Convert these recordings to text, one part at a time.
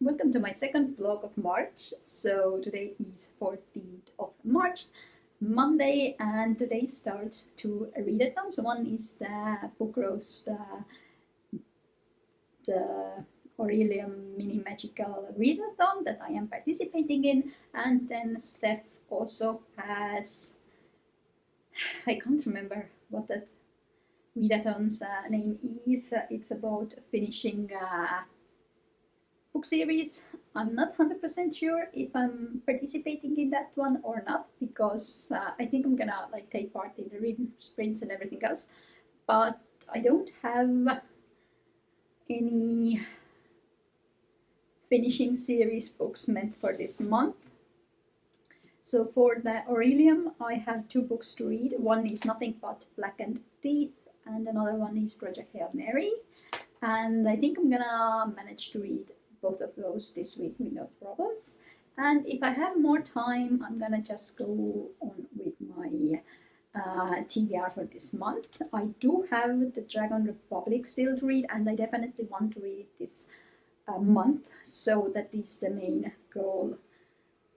Welcome to my second vlog of March. So today is 14th of March, Monday, and today starts two readathons. One is the book roast, the Orillium mini magical readathon that I am participating in, and then Steph also has, I can't remember what that readathon's name is. It's about finishing book series. I'm not 100% sure if I'm participating in that one or not, because I think I'm gonna take part in the reading sprints and everything else, but I don't have any finishing series books meant for this month. So for the Orillium, I have two books to read. One is nothing but Blackened and another one is Project Hail Mary, and I think I'm gonna manage to read both of those this week with no problems. And if I have more time, I'm gonna just go on with my TBR for this month. I do have the Dragon Republic still to read, and I definitely want to read it this month, so that is the main goal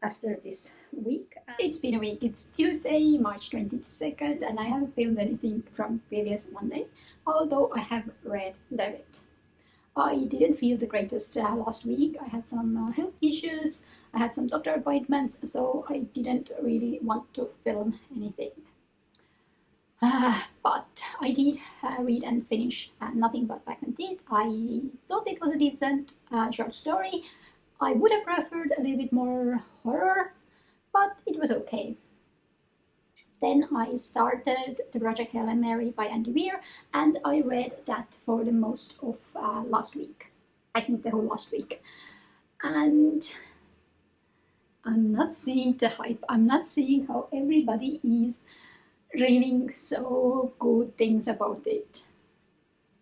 after this week. It's been a week. It's Tuesday, March 22nd, and I haven't filmed anything from previous Monday, although I have read Rant. I didn't feel the greatest last week. I had some health issues, I had some doctor appointments, so I didn't really want to film anything. But I did read and finish Nothing But Blackened. I thought it was a decent short story. I would have preferred a little bit more horror, but it was okay. Then I started The Project Hail Mary by Weir, and I read that for the most of last week. I think the whole last week. And I'm not seeing the hype. I'm not seeing how everybody is raving so good things about it.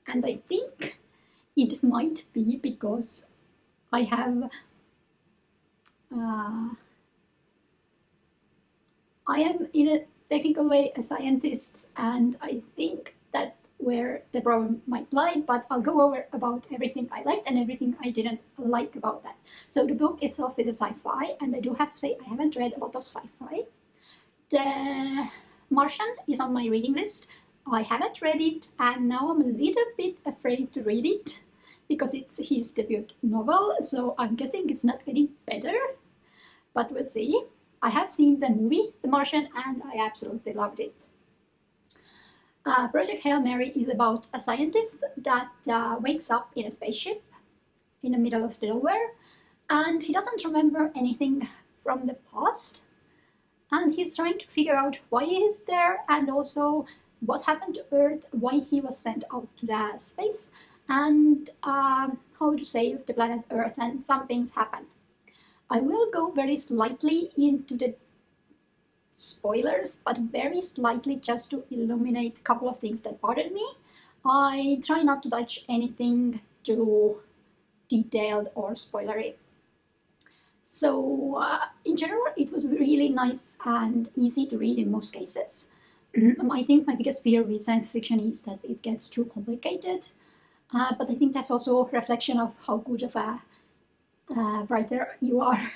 And I think it might be because I have I am in a technical way a scientist, and I think that where the problem might lie, but I'll go over about everything I liked and everything I didn't like about that. So the book itself is a sci-fi, and I do have to say I haven't read a lot of sci-fi. The Martian is on my reading list. I haven't read it, and now I'm a little bit afraid to read it because it's his debut novel, so I'm guessing it's not getting better, but we'll see. I have seen the movie, The Martian, and I absolutely loved it. Project Hail Mary is about a scientist that wakes up in a spaceship in the middle of nowhere, and he doesn't remember anything from the past, and he's trying to figure out why he is there, and also what happened to Earth, why he was sent out to the space, and how to save the planet Earth, and some things happen. I will go very slightly into the spoilers, but very slightly, just to illuminate a couple of things that bothered me. I try not to touch anything too detailed or spoilery. So in general, it was really nice and easy to read in most cases. I think my biggest fear with science fiction is that it gets too complicated, but I think that's also a reflection of how good of a writer you are.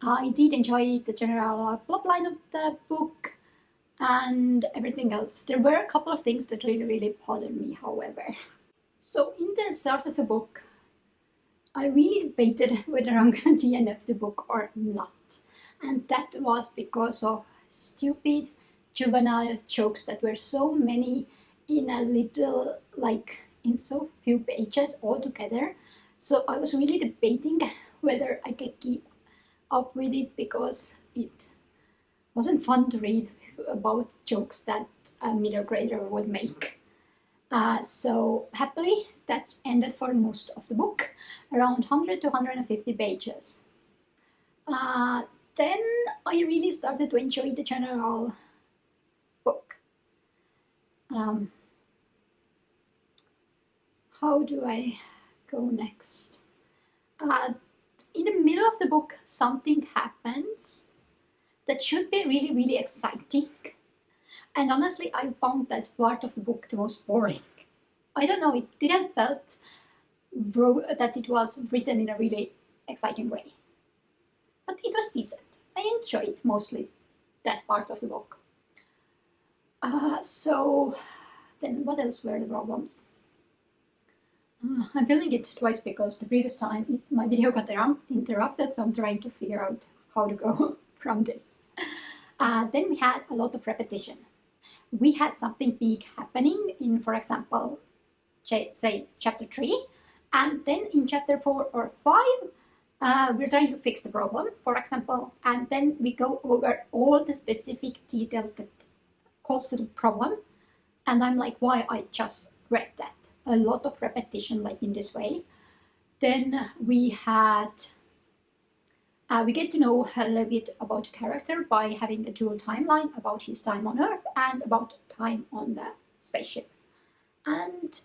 I did enjoy the general plotline of the book and everything else. There were a couple of things that really bothered me, however. So in the start of the book, I really debated whether I'm gonna DNF the book or not, and that was because of stupid juvenile jokes that were so many in a little, in so few pages altogether. So I was really debating whether I could keep up with it, because it wasn't fun to read about jokes that a middle grader would make. So happily that ended for most of the book, around 100 to 150 pages. Then I really started to enjoy the general book. How do I go next? In the middle of the book, something happens that should be really exciting, and honestly I found that part of the book the most boring. I don't know, it didn't felt that it was written in a really exciting way. But it was decent. I enjoyed mostly that part of the book. So then what else were the problems? I'm filming it twice because the previous time my video got interrupted, so I'm trying to figure out how to go from this. Then we had a lot of repetition. We had something big happening in, for example, say chapter 3, and then in chapter 4 or 5, we're trying to fix the problem, for example, and then we go over all the specific details that caused the problem, and I'm like, why I just read that? A lot of repetition like in this way. Then we get to know a little bit about character by having a dual timeline about his time on Earth and about time on the spaceship. And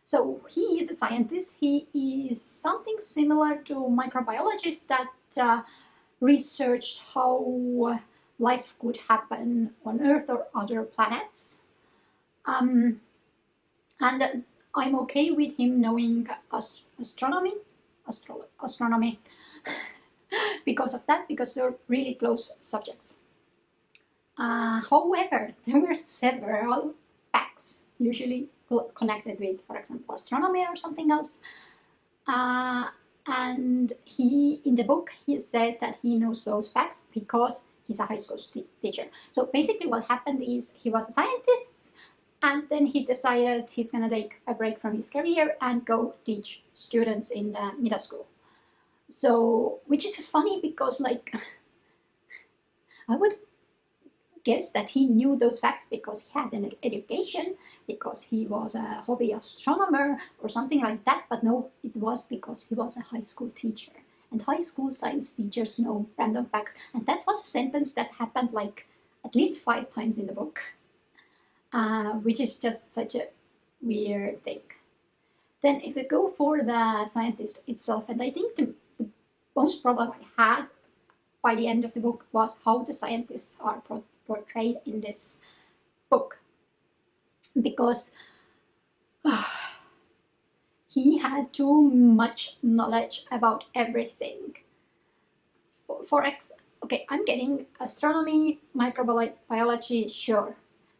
so he is a scientist. He is something similar to microbiologists that researched how life could happen on Earth or other planets. And I'm okay with him knowing astronomy because of that, because they're really close subjects. However, there were several facts usually connected with, for example, astronomy or something else. And in the book, he said that he knows those facts because he's a high school teacher. So basically what happened is he was a scientist, and then he decided he's going to take a break from his career and go teach students in the middle school. So, which is funny because, like, I would guess that he knew those facts because he had an education, because he was a hobby astronomer or something like that, but no, it was because he was a high school teacher. And high school science teachers know random facts. And that was a sentence that happened like at least 5 times in the book. Which is just such a weird thing. Then if we go for the scientist itself, and I think the most problem I had by the end of the book was how the scientists are portrayed in this book. Because he had too much knowledge about everything. Okay, I'm getting astronomy, microbiology, sure.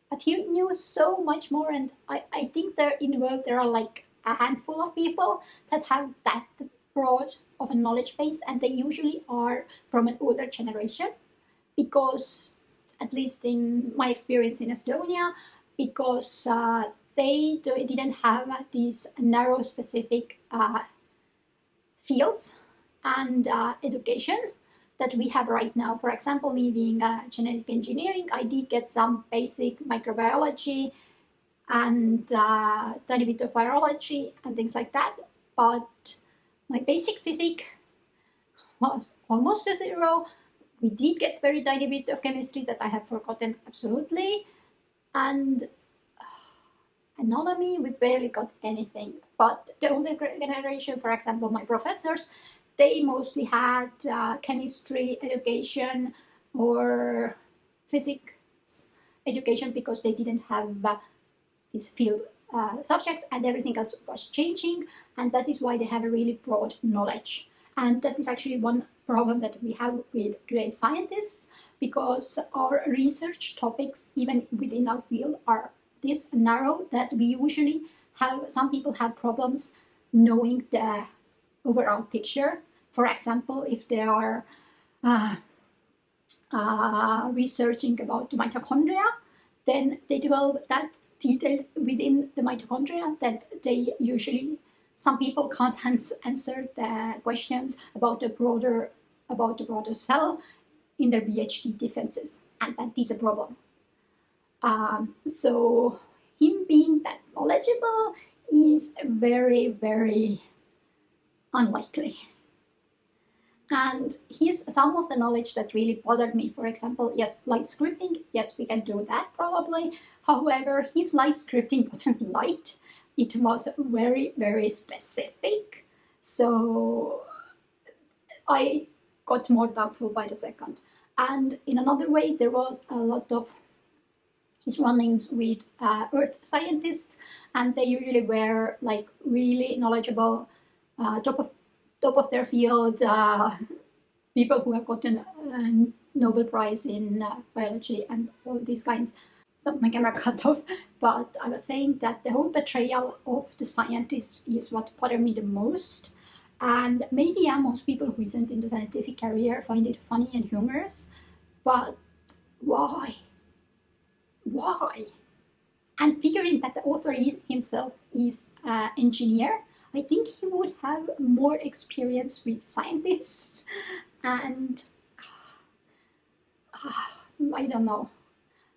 But he knew so much more, and I think in the world there are like a handful of people that have that broad of a knowledge base, and they usually are from an older generation, because, at least in my experience in Estonia, because they didn't have these narrow specific fields and education that we have right now. For example, me being genetic engineering, I did get some basic microbiology and tiny bit of virology and things like that, but my basic physics was almost a 0. We did get very tiny bit of chemistry that I have forgotten absolutely, and anatomy, we barely got anything. But the older generation, for example, my professors, they mostly had chemistry education or physics education because they didn't have these field subjects, and everything else was changing, and that is why they have a really broad knowledge. And that is actually one problem that we have with today's scientists, because our research topics, even within our field, are this narrow that we usually have, some people have problems knowing the overall picture. For example, if they are researching about the mitochondria, then they develop that detail within the mitochondria that they usually, some people can't answer the questions about the broader cell in their PhD defenses, and that is a problem. So him being that knowledgeable is very, very unlikely. And some of the knowledge that really bothered me, for example, yes, light scripting, yes, we can do that probably. However, his light scripting wasn't light. It was very, very specific. So I got more doubtful by the second. And in another way, there was a lot of his run-ins with Earth scientists, and they usually wear like really knowledgeable, top of their field people who have gotten a Nobel Prize in biology and all these kinds. So my camera cut off, but I was saying that the whole betrayal of the scientists is what bothered me the most. And maybe most people who isn't in the scientific career find it funny and humorous, but why? Why? And figuring that the author himself is an engineer, I think he would have more experience with scientists. And I don't know.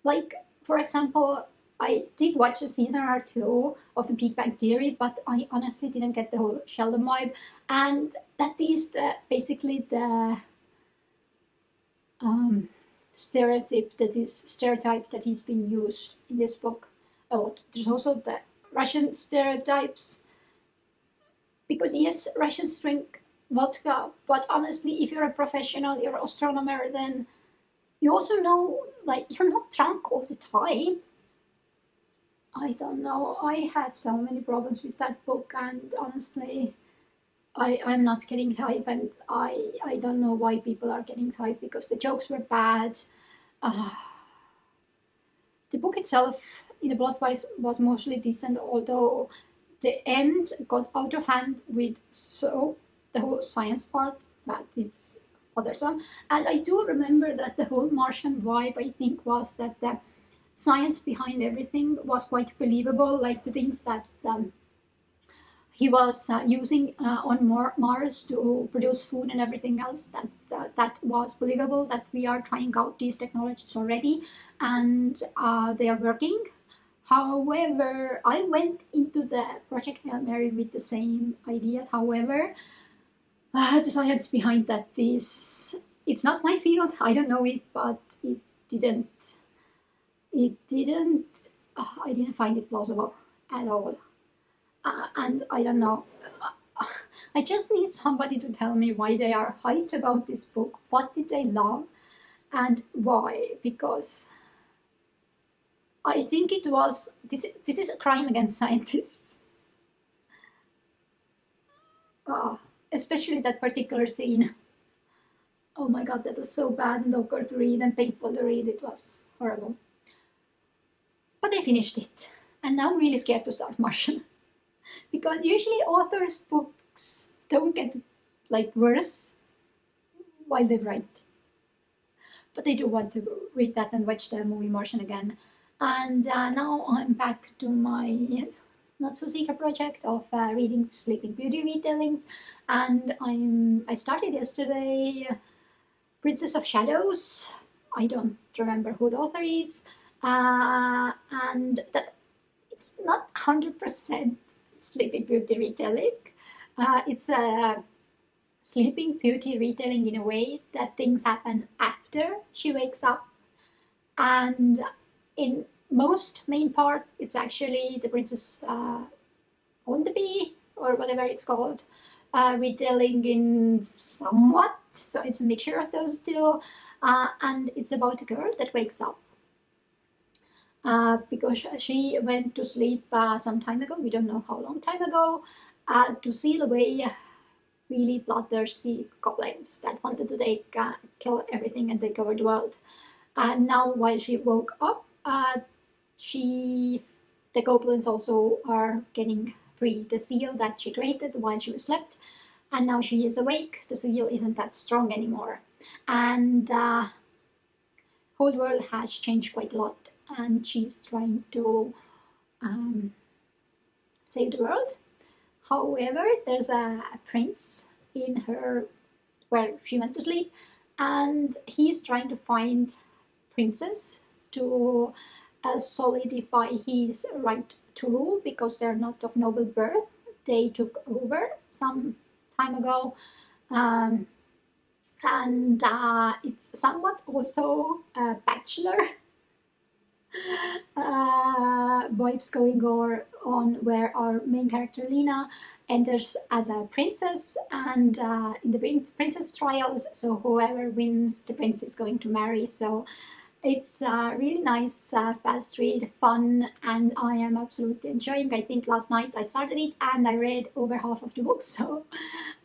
Like, for example, I did watch a season or two of the Big Bang Theory, but I honestly didn't get the whole Sheldon vibe. And that is basically the stereotype that is being used in this book a lot. There's also the Russian stereotypes, because yes, Russians drink vodka, but honestly, if you're a professional, you're an astronomer, then you also know, like, you're not drunk all the time. I don't know. I had so many problems with that book, and honestly, I'm not getting hype, and I don't know why people are getting hype, because the jokes were bad. The book itself, in the plot-wise, was mostly decent, although the end got out of hand with the whole science part that it's bothersome. And I do remember that the whole Martian vibe, I think, was that the science behind everything was quite believable, like the things that he was using on Mars to produce food and everything else, that was believable, that we are trying out these technologies already and they are working. However, I went into the Project Hail Mary with the same ideas. However, the science behind that it's not my field. I don't know it, but I didn't find it plausible at all. And I don't know. I just need somebody to tell me why they are hyped about this book. What did they love and why? Because I think it was, this is a crime against scientists. Especially that particular scene. Oh my god, that was so bad and awkward to read and painful to read. It was horrible. But I finished it. And now I'm really scared to start Martian. Because usually authors' books don't get like worse while they write. But I do want to read that and watch the movie Martian again. And now I'm back to my not so secret project of reading Sleeping Beauty retellings. And I started yesterday Princess of Shadows. I don't remember who the author is. And that it's not 100% Sleeping Beauty retelling. It's a Sleeping Beauty retelling in a way that things happen after she wakes up. And in most main part, it's actually the Princess on the Bee, or whatever it's called, retelling in somewhat. So it's a mixture of those two. And it's about a girl that wakes up. Because she went to sleep some time ago, we don't know how long time ago, to seal away really bloodthirsty goblins that wanted to kill everything and take over the world. And now while she woke up, the goblins also are getting free. The seal that she created while she was slept, and now she is awake, the seal isn't that strong anymore. And whole world has changed quite a lot, and she's trying to save the world. However, there's a prince in her where she went to sleep, and he's trying to find princess to solidify his right to rule, because they're not of noble birth. They took over some time ago. And it's somewhat also a bachelor vibes going on, where our main character Lena enters as a princess, and in the princess trials, so whoever wins, the prince is going to marry. So It's a really nice, fast read, fun, and I am absolutely enjoying. I think last night I started it and I read over half of the book, so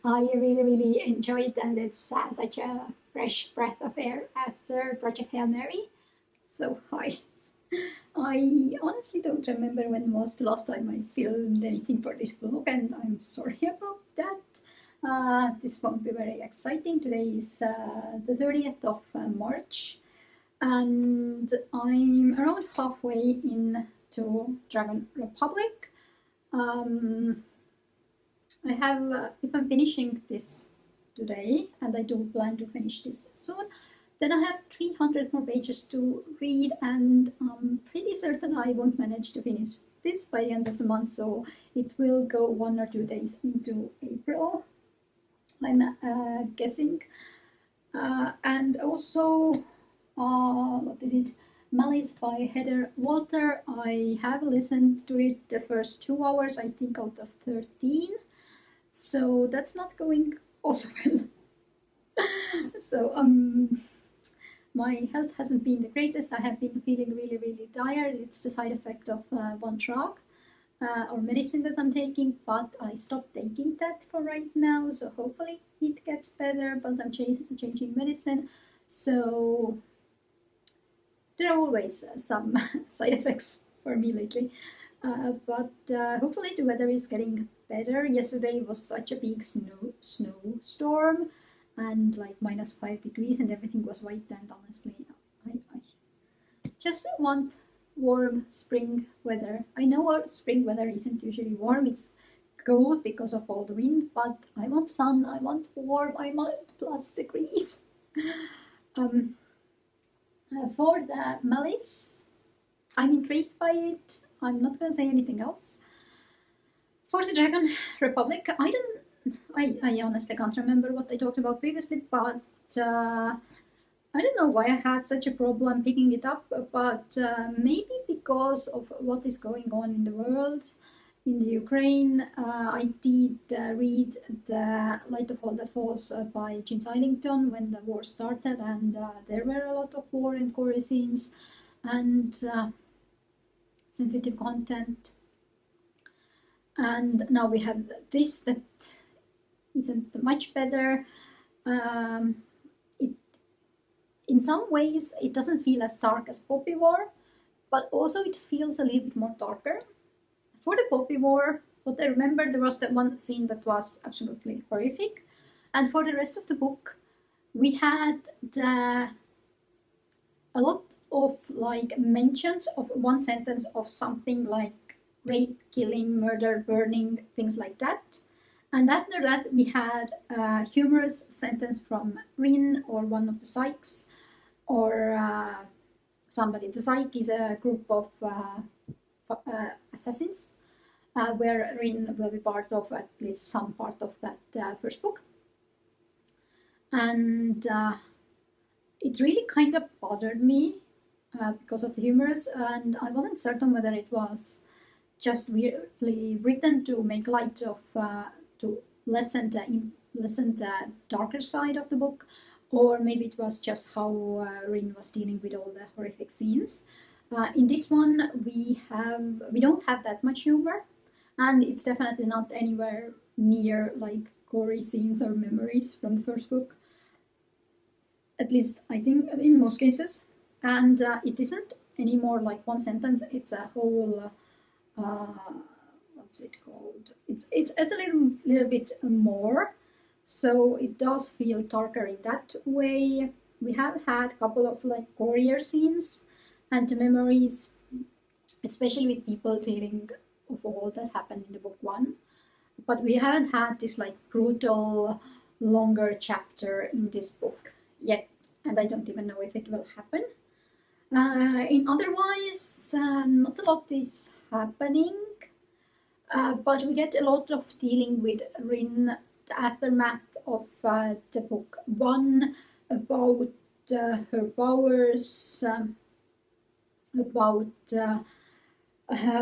I really, really enjoy it, and it's such a fresh breath of air after Project Hail Mary. So, hi. I honestly don't remember when was the last time I filmed anything for this vlog, and I'm sorry about that. This won't be very exciting. Today is the 30th of March, and I'm around halfway into Dragon Republic. I have, if I'm finishing this today, and I do plan to finish this soon, then I have 300 more pages to read, and I'm pretty certain I won't manage to finish this by the end of the month, so it will go 1 or 2 days into April, I'm guessing. And also, what is it? Malice by Heather Walter. I have listened to it the first 2 hours, I think, out of 13. So that's not going also well. So my health hasn't been the greatest. I have been feeling really, really tired. It's the side effect of one drug or medicine that I'm taking, but I stopped taking that for right now. So hopefully it gets better. But I'm changing medicine, so there are always some side effects for me lately. But hopefully the weather is getting better. Yesterday was such a big snowstorm, and like -5 degrees, and everything was white. And honestly, I just want warm spring weather. I know our spring weather isn't usually warm. It's cold because of all the wind, but I want sun. I want warm. I want +degrees. For the Malice, I'm intrigued by it. I'm not gonna say anything else. For the Dragon Republic, I honestly can't remember what I talked about previously, but I don't know why I had such a problem picking it up, but maybe because of what is going on in the world, in the Ukraine. I did read The Light of All That Falls by James Islington when the war started, and there were a lot of war and gory scenes and sensitive content. And now we have this that isn't much better. In some ways, it doesn't feel as dark as Poppy War, but also it feels a little bit more darker. For the Poppy War, what I remember, there was that one scene that was absolutely horrific, and for the rest of the book, we had a lot of like mentions of one sentence of something like rape, killing, murder, burning, things like that. And after that, we had a humorous sentence from Rin or one of the Sykes, or somebody. The Syke is a group of assassins, where Rin will be part of at least some part of that first book. And it really kind of bothered me because of the humors, and I wasn't certain whether it was just weirdly written to make light of, to lessen the darker side of the book, or maybe it was just how Rin was dealing with all the horrific scenes. In this one, we don't have that much humor, and it's definitely not anywhere near like gory scenes or memories from the first book. At least I think in most cases, and it isn't anymore like one sentence. It's a whole. What's it called? It's a little bit more, so it does feel darker in that way. We have had a couple of like gorier scenes and memories, especially with people telling of all that happened in the book one, but we haven't had this like brutal longer chapter in this book yet, and I don't even know if it will happen. In otherwise, not a lot is happening, but we get a lot of dealing with Rin, the aftermath of the book one, about her powers, about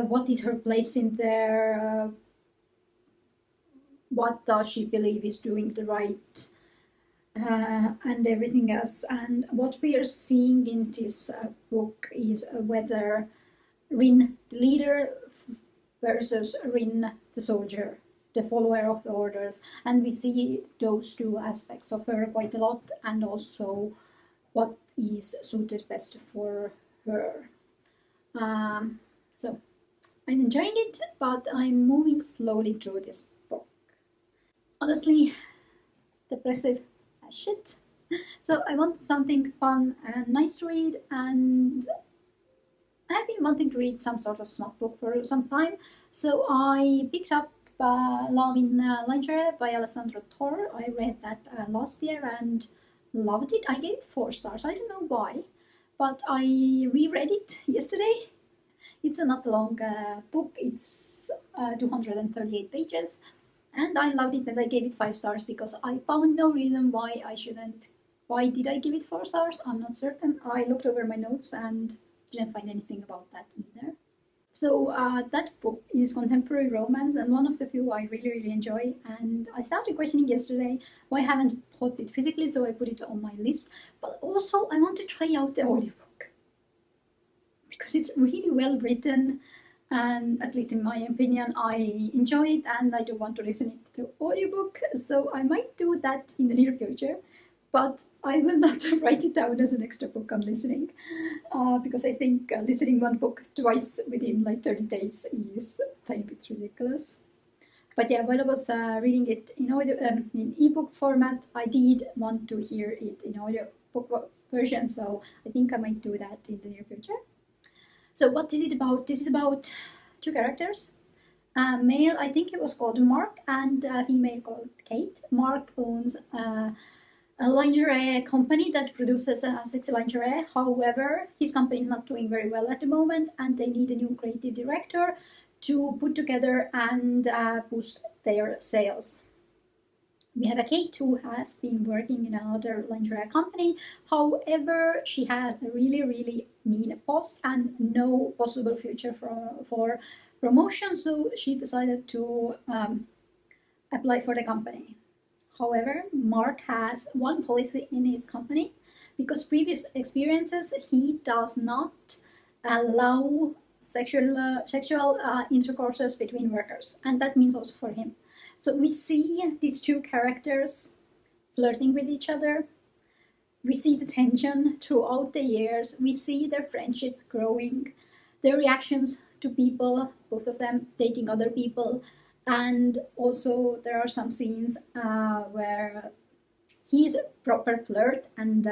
what is her place in there, what does she believe is doing the right and everything else. And what we are seeing in this book is whether Rin, the leader, versus Rin, the soldier, the follower of the orders. And we see those two aspects of her quite a lot, and also what is suited best for her. So I'm enjoying it, but I'm moving slowly through this book. Honestly, depressive as shit. So I want something fun and nice to read, and I've been wanting to read some sort of smart book for some time. So I picked up Love in Lingerie by Alessandra Torre. I read that last year and loved it. I gave it 4 stars. I don't know why, but I reread it yesterday. It's a not long book. It's 238 pages, and I loved it, and I gave it 5 stars because I found no reason why I shouldn't. Why did I give it 4 stars? I'm not certain. I looked over my notes and didn't find anything about that either. So that book is contemporary romance, and one of the few I really enjoy. And I started questioning yesterday why I haven't bought it physically, so I put it on my list. But also I want to try out the audiobook because it's really well written, and at least in my opinion, I enjoy it, and I do want to listen it to audiobook. So I might do that in the near future. But I will not write it down as an extra book I'm listening, because I think listening one book twice within like 30 days is a tiny bit ridiculous. But yeah, while I was reading it in ebook format, I did want to hear it in audio book version, so I think I might do that in the near future. So what is it about? This is about 2 characters. Male, I think it was called Mark, and female called Kate. Mark owns a lingerie company that produces sexy lingerie. However, his company is not doing very well at the moment, and they need a new creative director to put together and boost their sales. We have a Kate who has been working in another lingerie company. However, she has a really mean boss and no possible future for promotion, so she decided to apply for the company. However, Mark has one policy in his company. Because previous experiences, he does not allow sexual intercourses between workers, and that means also for him. So we see these 2 characters flirting with each other. We see the tension throughout the years. We see their friendship growing, their reactions to people, both of them dating other people. And also there are some scenes where he's a proper flirt, and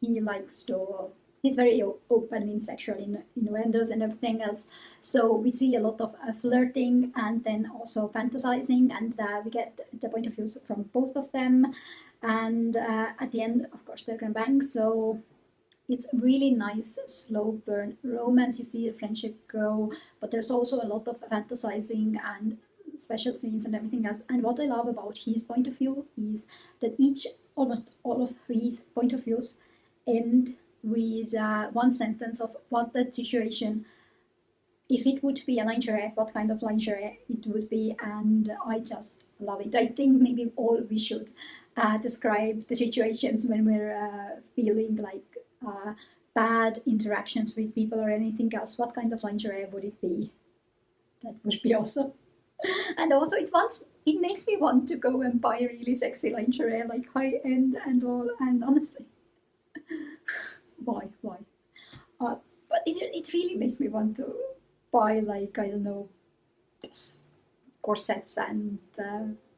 he likes to, he's very open in sexual innuendos and everything else. So we see a lot of flirting and then also fantasizing, and we get the point of view from both of them. And at the end, of course, they're gonna bang. So it's really nice, slow burn romance. You see the friendship grow, but there's also a lot of fantasizing and special scenes and everything else. And what I love about his point of view is that almost all of his point of views end with one sentence of what that situation, if it would be a lingerie, what kind of lingerie it would be. And I just love it. I think maybe all we should describe the situations when we're feeling like bad interactions with people or anything else. What kind of lingerie would it be? That would be awesome. And also it makes me want to go and buy really sexy lingerie, like high end and all. And honestly, why? But it really makes me want to buy, like, I don't know, corsets and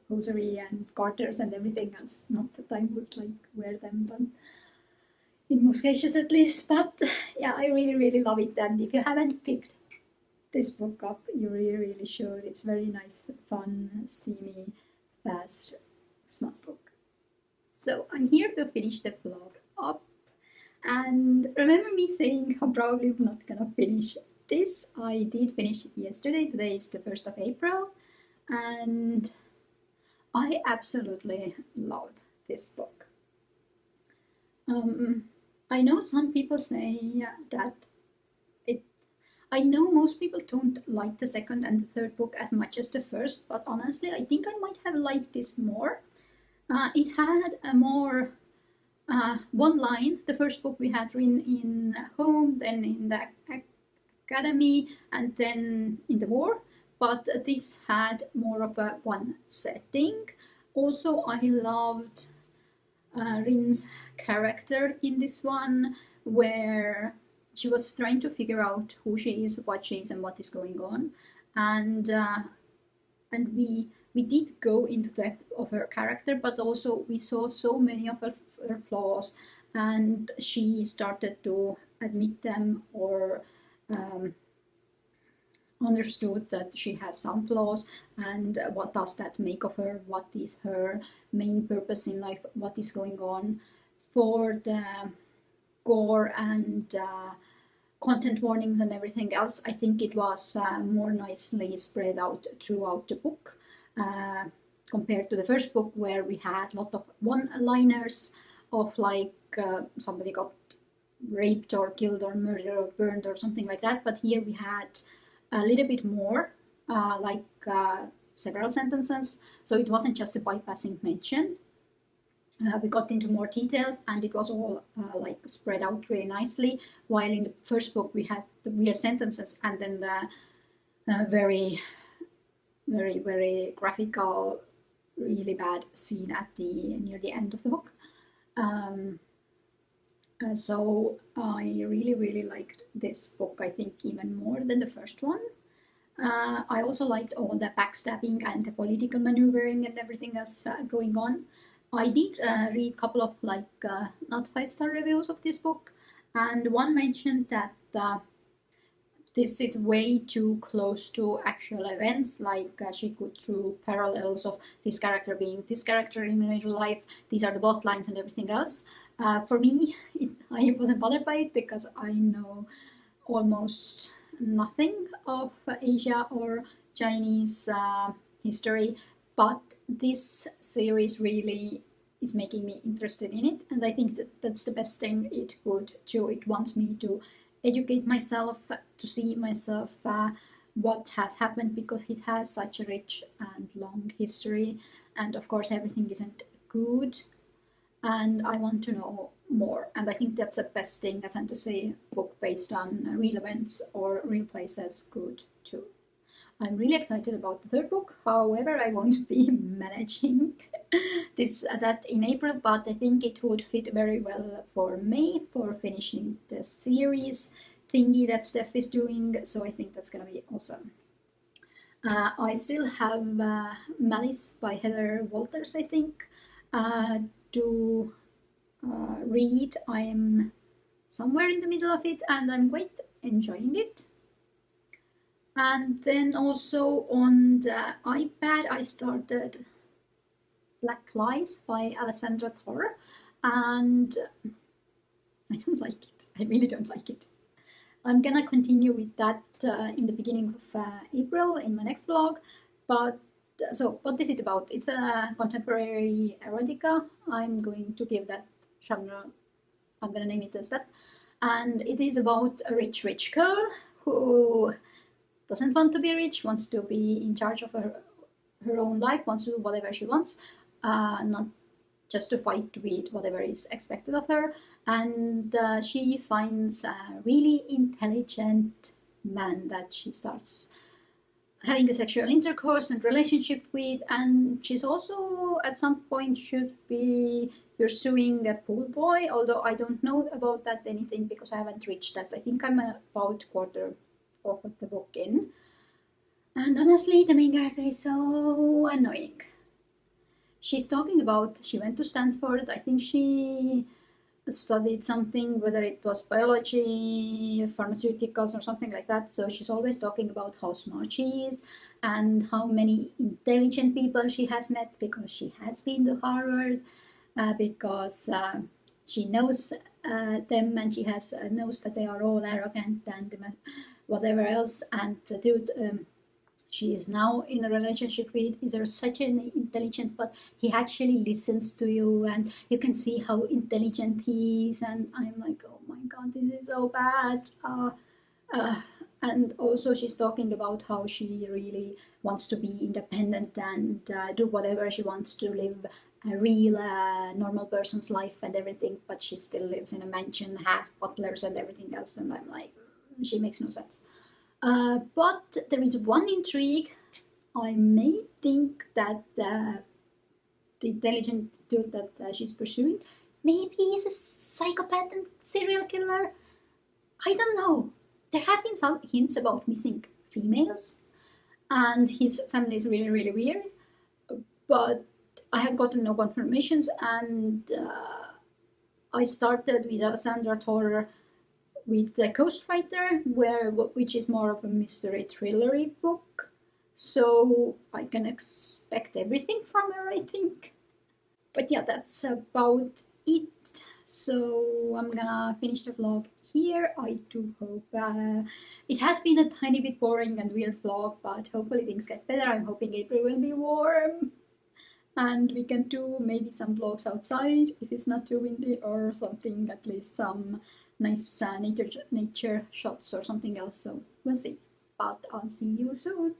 hosiery and garters and everything else. Not that I would like wear them, but in most cases at least. But yeah, I really love it. And if you haven't picked this book up, you really should. It's very nice, fun, steamy, fast, smart book. So I'm here to finish the vlog up. And remember me saying I'm probably not gonna finish this. I did finish it yesterday. Today is the 1st of April. And I absolutely loved this book. I know some people say that I know most people don't like the second and the third book as much as the first, but honestly, I think I might have liked this more. It had a more one line. The first book we had written in home, then in the academy, and then in the war. But this had more of a one setting. Also, I loved Rin's character in this one, where she was trying to figure out who she is, what she is, and what is going on, and we did go into depth of her character, but also we saw so many of her flaws, and she started to admit them, or understood that she has some flaws, and what does that make of her, what is her main purpose in life, what is going on. For the gore and content warnings and everything else, I think it was more nicely spread out throughout the book, compared to the first book, where we had a lot of one-liners of like somebody got raped or killed or murdered or burned or something like that. But here we had a little bit more, like several sentences, so it wasn't just a bypassing mention. We got into more details, and it was all like spread out really nicely, while in the first book we had the weird sentences and then the very graphical, really bad scene at the near the end of the book. So I really liked this book, I think even more than the first one. I also liked all the backstabbing and the political maneuvering and everything else going on. I did read a couple of like not 5-star reviews of this book, and one mentioned that this is way too close to actual events, like she could draw parallels of this character being this character in real life, these are the plot lines and everything else. For me, I wasn't bothered by it because I know almost nothing of Asia or Chinese history, but this series really is making me interested in it, and I think that that's the best thing it could do. It wants me to educate myself, to see myself what has happened, because it has such a rich and long history, and of course everything isn't good, and I want to know more. And I think that's the best thing a fantasy book based on real events or real places could do. I'm really excited about the third book. However, I won't be managing that in April, but I think it would fit very well for May for finishing the series thingy that Steph is doing. So I think that's gonna be awesome. I still have Malice by Heather Walters, I think, to read. I am somewhere in the middle of it, and I'm quite enjoying it. And then also on the iPad I started Black Lies by Alessandra Torre, and I don't like it. I really don't like it. I'm gonna continue with that in the beginning of April in my next blog. But so what is it about? It's a contemporary erotica. I'm going to give that genre, I'm gonna name it as that. And it is about a rich girl who doesn't want to be rich, wants to be in charge of her own life, wants to do whatever she wants, not just to fight with whatever is expected of her. And she finds a really intelligent man that she starts having a sexual intercourse and relationship with, and she's also at some point should be pursuing a pool boy, although I don't know about that anything because I haven't reached that. I think I'm about quarter of the book in, and honestly the main character is so annoying. She's talking about she went to Stanford. I think she studied something, whether it was biology, pharmaceuticals or something like that. So she's always talking about how smart she is and how many intelligent people she has met because she has been to Harvard, because she knows them, and she has knows that they are all arrogant and whatever else. And the dude she is now in a relationship with is such an intelligent, but he actually listens to you and you can see how intelligent he is, and I'm like, oh my god, this is so bad. And also she's talking about how she really wants to be independent and do whatever she wants to live a real normal person's life and everything, but she still lives in a mansion, has butlers and everything else, and I'm like, she makes no sense. But there is one intrigue. I may think that the intelligent dude that she's pursuing, maybe he's a psychopath and serial killer. I don't know. There have been some hints about missing females, and his family is really, really weird. But I have gotten no confirmations, and I started with Alessandra Torre with the Ghostwriter, which is more of a mystery thrillery book. So I can expect everything from her, I think. But yeah, that's about it. So I'm gonna finish the vlog here. I do hope it has been a tiny bit boring and weird vlog, but hopefully things get better. I'm hoping April will be warm and we can do maybe some vlogs outside if it's not too windy, or something, at least some nice nature shots or something else. So we'll see. But I'll see you soon.